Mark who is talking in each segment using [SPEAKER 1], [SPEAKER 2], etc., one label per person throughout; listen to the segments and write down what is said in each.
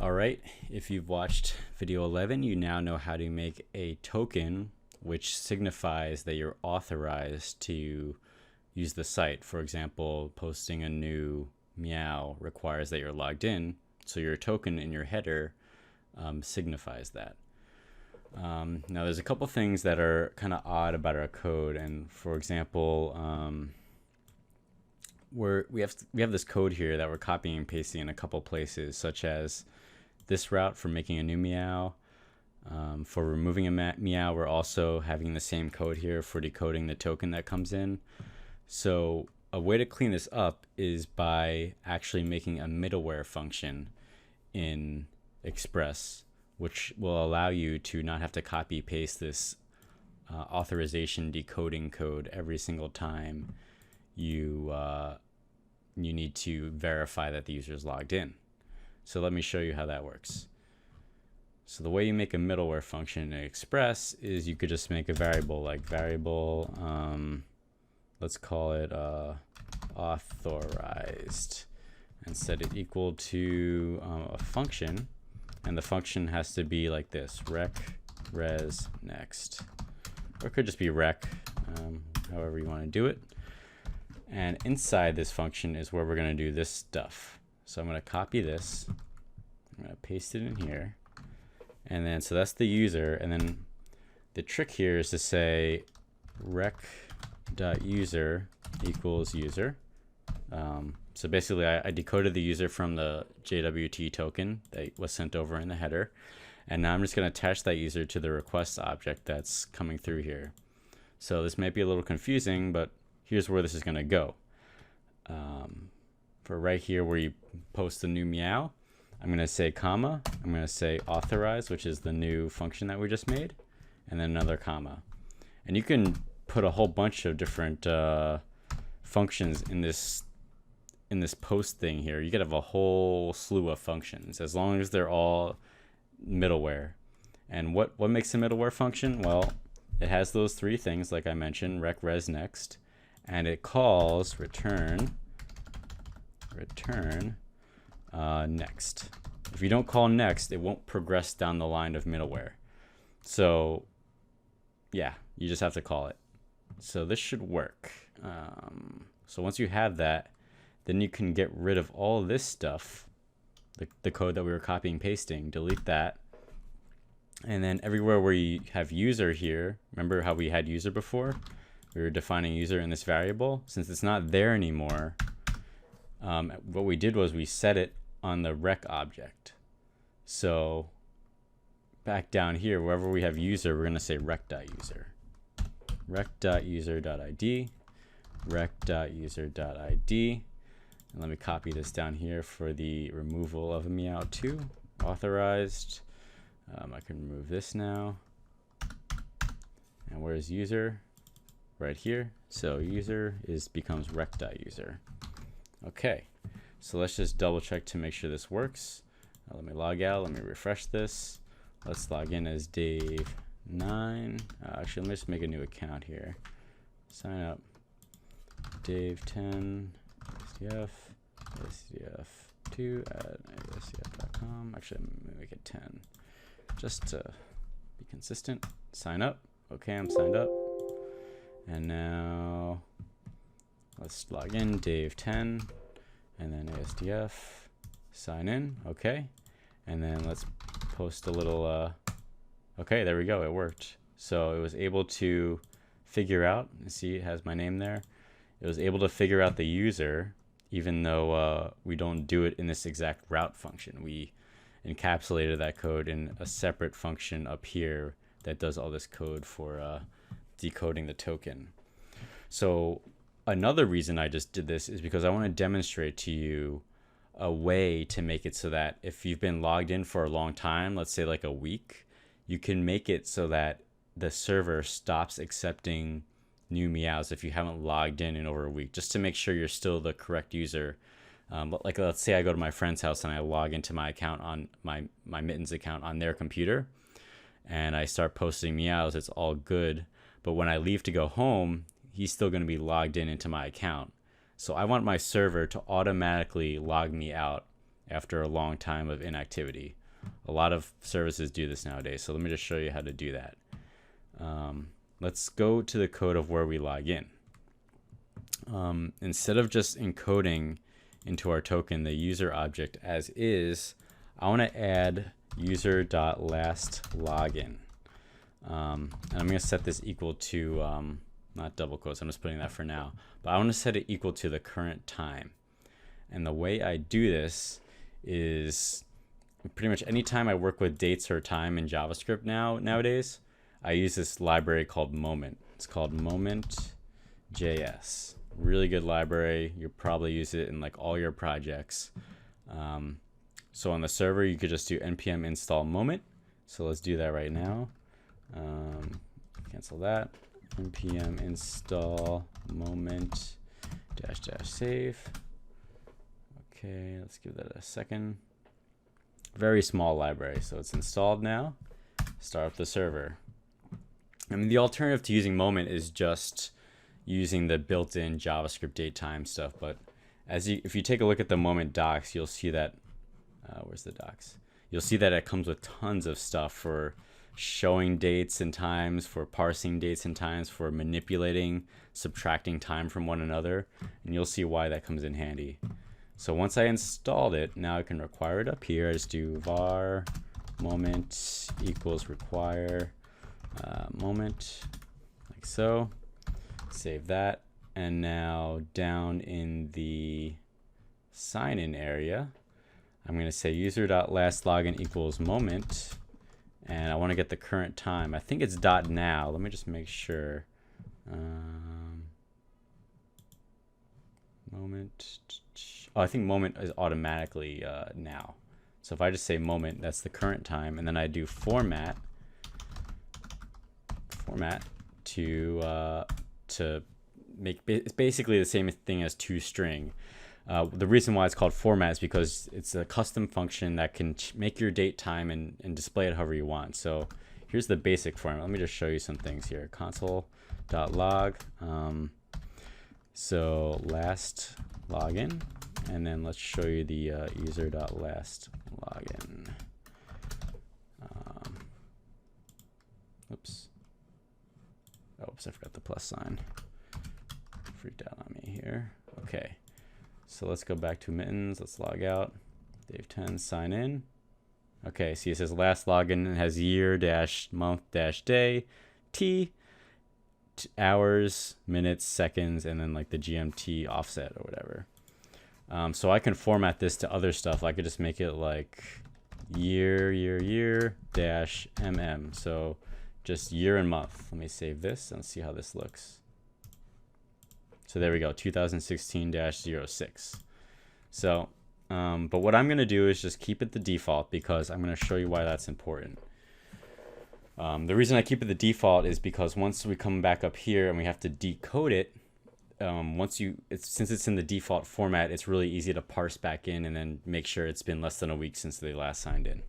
[SPEAKER 1] All right, if you've watched video 11, you now know how to make a token which signifies that you're authorized to use the site. For example, posting a new meow requires that you're logged in, so your token in your header signifies that. Now, there's a couple things that are kind of odd about our code, and for example, we have this code here that we're copying and pasting in a couple places, such as this route for making a new meow. For removing a meow, we're also having the same code here for decoding the token that comes in. So a way to clean this up is by actually making a middleware function in Express, which will allow you to not have to copy paste this authorization decoding code every single time you need to verify that the user is logged in. So let me show you how that works. So the way you make a middleware function in Express is you could just make a variable like variable, let's call it authorized, and set it equal to a function. And the function has to be like this, rec res next. Or it could just be rec, however you want to do it. And inside this function is where we're going to do this stuff. So I'm going to copy this, I'm going to paste it in here, and then so that's the user, and then the trick here is to say rec.user equals user. So basically I decoded the user from the JWT token that was sent over in the header, and now I'm just going to attach that user to the request object that's coming through here. So this might be a little confusing, but here's where this is going to go. For right here where you post the new meow, I'm going to say comma, I'm going to say authorize, which is the new function that we just made, and then another comma. And you can put a whole bunch of different functions in this post thing here. You could have a whole slew of functions as long as they're all middleware. And what makes a middleware function? Well, it has those three things like I mentioned, rec res next, and it calls return next. If you don't call next, it won't progress down the line of middleware. So yeah, you just have to call it. So this should work. So once you have that, then you can get rid of all this stuff, the code that we were copying and pasting, delete that. And then everywhere where you have user here, remember how we had user before? We were defining user in this variable. Since it's not there anymore, what we did was we set it on the rec object. So back down here, wherever we have user, we're going to say rec.user. Rec.user.id, rec.user.id. And let me copy this down here for the removal of a meow2, authorized. I can remove this now. And where's user? Right here. So user becomes rec.user. Okay, so let's just double check to make sure this works. Let me log out, let me refresh this. Let's log in as Dave9. Actually, let me just make a new account here. Sign up. Dave10, SDF, SDF2 at asdf.com. Actually, I'm gonna make it 10. Just to be consistent. Sign up. Okay, I'm signed up. And now let's log in, Dave10, and then ASDF, sign in, okay. And then let's post a little, okay, there we go, it worked. So it was able to figure out, see it has my name there. It was able to figure out the user, even though we don't do it in this exact route function. We encapsulated that code in a separate function up here that does all this code for decoding the token. So another reason I just did this is because I want to demonstrate to you a way to make it so that if you've been logged in for a long time, let's say like a week, you can make it so that the server stops accepting new meows if you haven't logged in over a week, just to make sure you're still the correct user. Like let's say I go to my friend's house and I log into my account on my Mittens account on their computer, and I start posting meows, it's all good. But when I leave to go home, he's still going to be logged in into my account. So I want my server to automatically log me out after a long time of inactivity. A lot of services do this nowadays, so let me just show you how to do that. Let's go to the code of where we log in. Instead of just encoding into our token the user object as is, I want to add user.lastLogin. And I'm going to set this equal to, not double quotes, I'm just putting that for now, but I want to set it equal to the current time. And the way I do this is pretty much anytime I work with dates or time in JavaScript nowadays, I use this library called Moment. It's called Moment.js. Really good library. You'll probably use it in like all your projects. So on the server, you could just do npm install moment. So let's do that right now. Cancel that. Npm install moment -- save. Okay, let's give that a second. Very small library, so it's installed now. Start up the server. I mean, the alternative to using moment is just using the built-in JavaScript date time stuff, but if you take a look at the moment docs, you'll see that where's the docs? You'll see that it comes with tons of stuff for showing dates and times, for parsing dates and times, for manipulating, subtracting time from one another, and you'll see why that comes in handy. So once I installed it, now I can require it up here. I just do var moment equals require moment, like so. Save that, and now down in the sign-in area, I'm going to say user.lastLogin equals moment, and I want to get the current time. I think it's .now. Let me just make sure. Moment. Oh, I think moment is automatically now. So if I just say moment, that's the current time, and then I do format to make it's basically the same thing as toString. The reason why it's called format is because it's a custom function that can make your date time and display it however you want. So here's the basic format. Let me just show you some things here. Console.log. So last login, and then let's show you the user.lastLogin. Oops. Oops, I forgot the plus sign. Freaked out on me here. Okay. So let's go back to Mittens. Let's log out. Dave 10, sign in. Okay, see it says last login. It has year - month - day, t, hours, minutes, seconds, and then like the GMT offset or whatever. So I can format this to other stuff. I could just make it like year -mm. So just year and month. Let me save this and see how this looks. So there we go, 2016-06. So, but what I'm going to do is just keep it the default because I'm going to show you why that's important. The reason I keep it the default is because once we come back up here and we have to decode it, since it's in the default format, it's really easy to parse back in and then make sure it's been less than a week since they last signed in.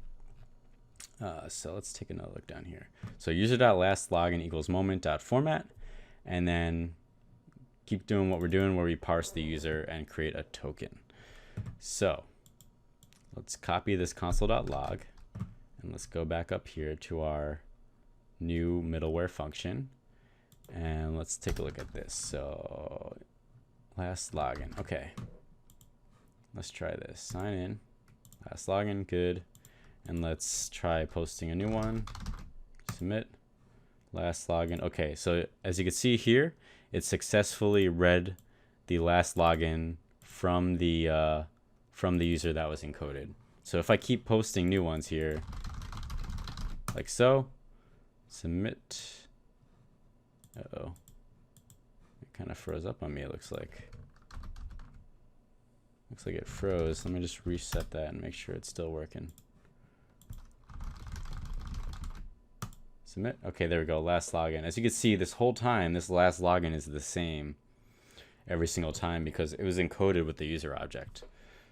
[SPEAKER 1] So let's take another look down here. So user.lastLogin equals moment.format, and then keep doing what we're doing where we parse the user and create a token. So let's copy this console.log and let's go back up here to our new middleware function and let's take a look at this. So last login. Okay, let's try this. Sign in, last login, good. And let's try posting a new one. Submit, last login. Okay, so as you can see here, it successfully read the last login from the user that was encoded. So if I keep posting new ones here, like so, submit. Uh-oh, it kind of froze up on me. It looks like it froze. Let me just reset that and make sure it's still working. Submit. Okay, there we go. Last login. As you can see, this whole time, this last login is the same every single time because it was encoded with the user object.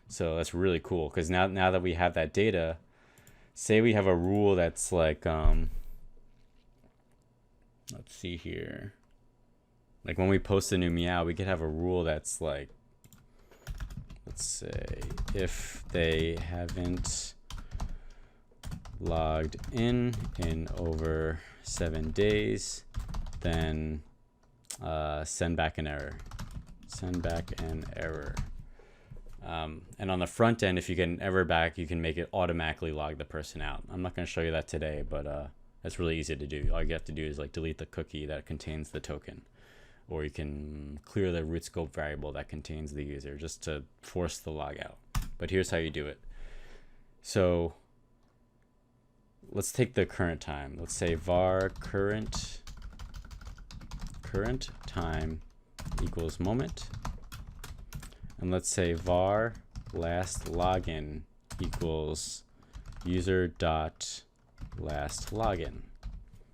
[SPEAKER 1] So that's really cool because now that we have that data, say we have a rule that's like, let's see here. Like when we post a new meow, we could have a rule that's like, let's say if they haven't logged in over 7 days, then send back an error. Send back an error. And on the front end, if you get an error back, you can make it automatically log the person out. I'm not going to show you that today, but that's really easy to do. All you have to do is like delete the cookie that contains the token, or you can clear the root scope variable that contains the user just to force the log out. But here's how you do it. So let's take the current time. Let's say var current time equals moment. And let's say var last login equals user dot last login.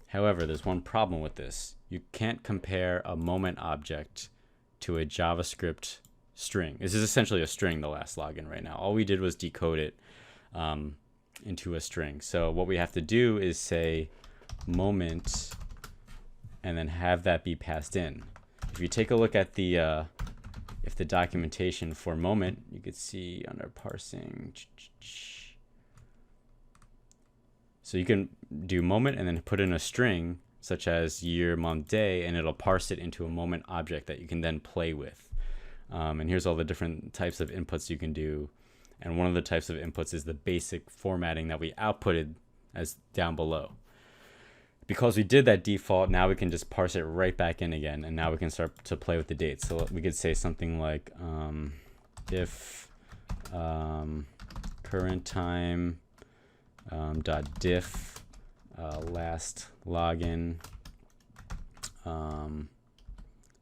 [SPEAKER 1] However, there's one problem with this. You can't compare a moment object to a JavaScript string. This is essentially a string, the last login right now. All we did was decode it into a string. So what we have to do is say moment and then have that be passed in. If you take a look at the if the documentation for moment, you could see under parsing. So you can do moment and then put in a string such as year, month, day, and it'll parse it into a moment object that you can then play with. And here's all the different types of inputs you can do. And one of the types of inputs is the basic formatting that we outputted as down below. Because we did that default, now we can just parse it right back in again, and now we can start to play with the dates. So we could say something like if current time dot diff last login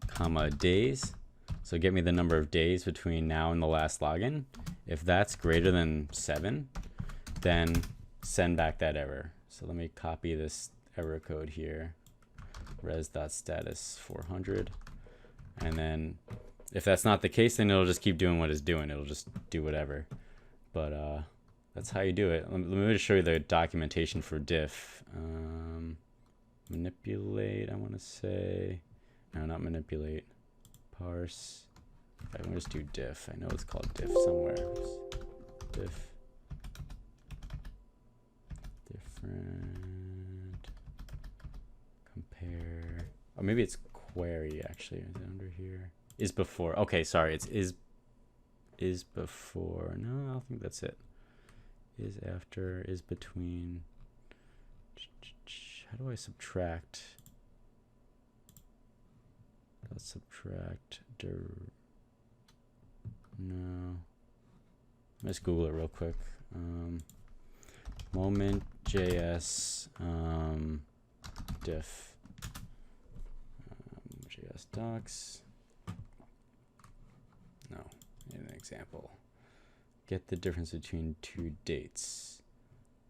[SPEAKER 1] comma days. So get me the number of days between now and the last login. If that's greater than 7, then send back that error. So let me copy this error code here, res.status 400, and then if that's not the case, then it'll just keep doing what it's doing. It'll just do whatever. But that's how you do it. Let me just show you the documentation for diff. Manipulate, I want to say, no, not manipulate, parse. I can just do diff. I know it's called diff somewhere. Diff different compare, or maybe it's query actually. Is it under here? Is before. Okay, sorry, it's is before. No, I don't think that's it. Is after, is between. How do I subtract? Let's subtract no. Let's Google it real quick. Moment.js diff JS docs. No, an example. Get the difference between two dates.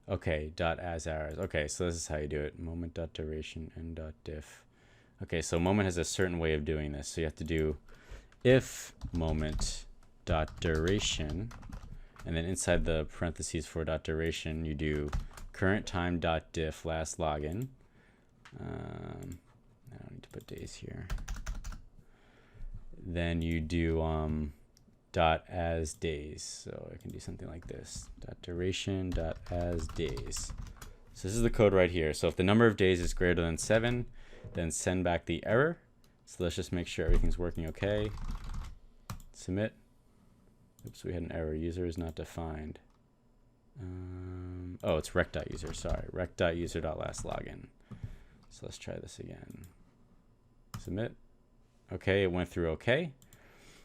[SPEAKER 1] Okay, dot as hours. Okay, so this is how you do it. Moment dot duration and dot diff. Okay, so moment has a certain way of doing this. So you have to do if moment dot duration, and then inside the parentheses for dot duration, you do current time dot diff last login. I don't need to put days here. Then you do dot as days. So I can do something like this. Dot duration dot as days. So this is the code right here. So if the number of days is greater than 7, then send back the error. So let's just make sure everything's working okay. Submit. Oops, we had an error. User is not defined. Oh, it's rec.user. Sorry, rec.user.last login. So let's try this again. Submit. Okay, it went through okay.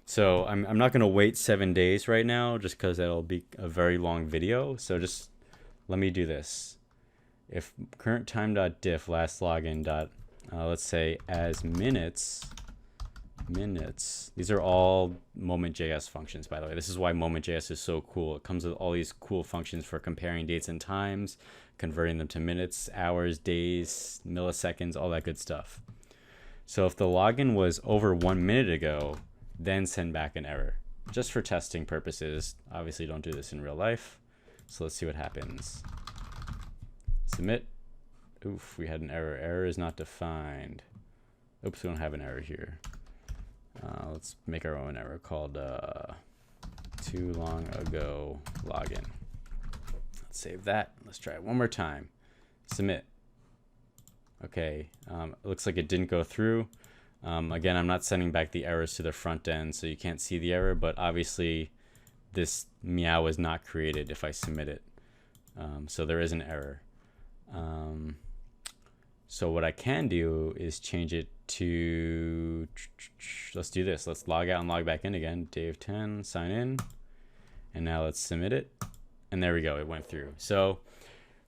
[SPEAKER 1] So I'm not going to wait 7 days right now just because that'll be a very long video. So just let me do this. If current time.diff last login dot let's say as minutes. These are all moment.js functions, by the way. This is why moment.js is so cool. It comes with all these cool functions for comparing dates and times, converting them to minutes, hours, days, milliseconds, all that good stuff. So if the login was over 1 minute ago, then send back an error. Just for testing purposes. Obviously don't do this in real life. So let's see what happens. Submit. Oof, we had an error. Error is not defined. Oops, we don't have an error here. Let's make our own error called too long ago login. Let's save that. Let's try it one more time. Submit. Okay, it looks like it didn't go through. Again, I'm not sending back the errors to the front end, so you can't see the error, but obviously this meow was not created if I submit it. So there is an error. So what I can do is change it to, let's do this. Let's log out and log back in again. Dave 10, sign in. And now let's submit it. And there we go, it went through. So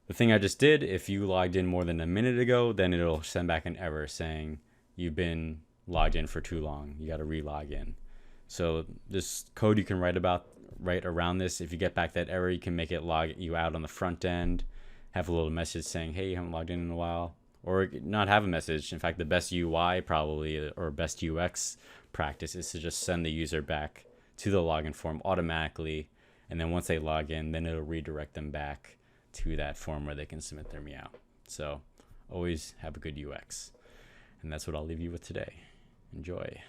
[SPEAKER 1] the thing I just did, if you logged in more than a minute ago, then it'll send back an error saying you've been logged in for too long. You got to re-log in. So this code you can write around this. If you get back that error, you can make it log you out on the front end, have a little message saying, hey, you haven't logged in a while, or not have a message. In fact, the best UI probably, or best UX practice is to just send the user back to the login form automatically. And then once they log in, then it'll redirect them back to that form where they can submit their meow. So always have a good UX. And that's what I'll leave you with today. Enjoy.